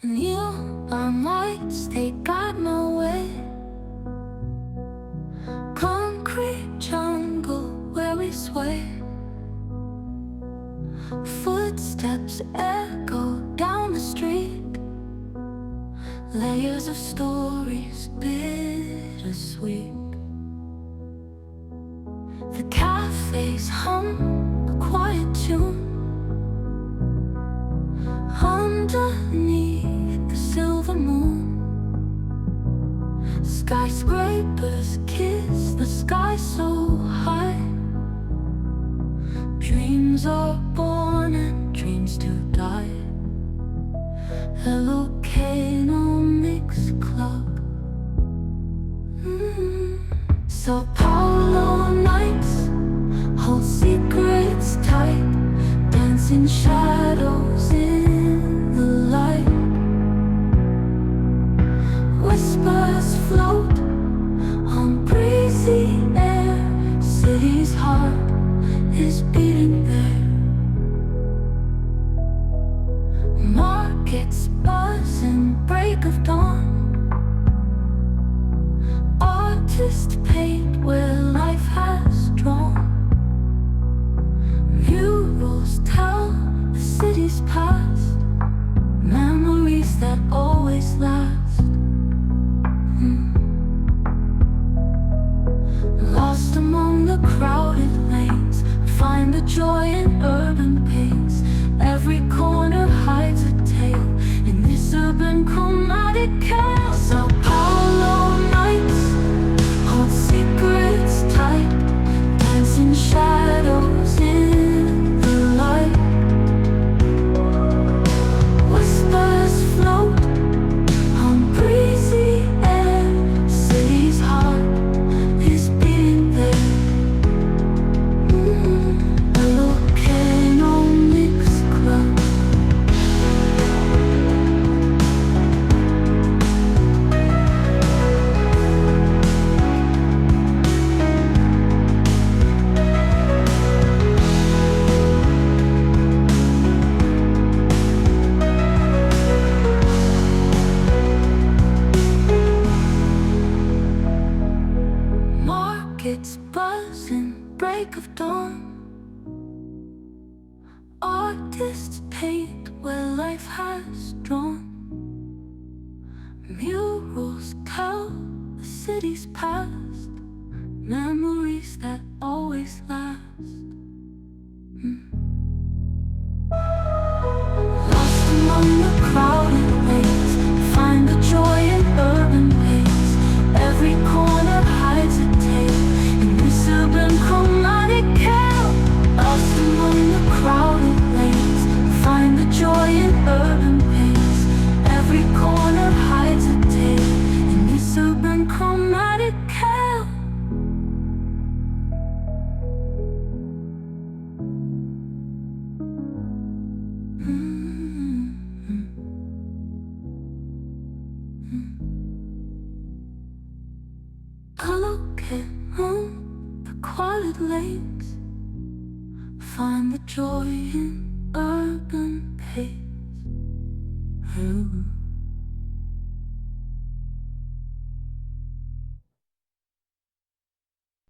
Neon lights, they guide my way. Concrete jungle where we sway. Footsteps echo down the street. Layers of stories, bittersweet. The cafes hum a quiet tune. Underneath the silver moon, skyscrapers kiss the sky so high. Dreams are born and dreams do die. Ilocano Mix Club. So Paulo nights hold secrets tight, dancing shadows in the light. Whispers float on breezy air. City's heart is beating there. Markets buzz and break of dawn. Artists paint where life has drawn. Murals tell the city's past, memories that always last. Lost among the crowded lanes, find the joy in urban pains. Every corner hides a tale in this urban Kamatayan. So Paulo nights hold secrets tight, dancing shadows in the light. Whispers float on breezy air. City's heart is beating there. Ilocano Mix Club. Markets buzz and break of dawn. Artists paint where life has drawn. Murals tell the city's past, memories that always last. Lost among the crowded lanes, find the joy in urban pains. Every corner hides a tale in this urban Kamatayan. Lost among the crowded lanes, find the joy in urban pains. Every corner hides a tale in this urban Kamatayan. Ilocano, the quiet lanes, find the joy in urban pace.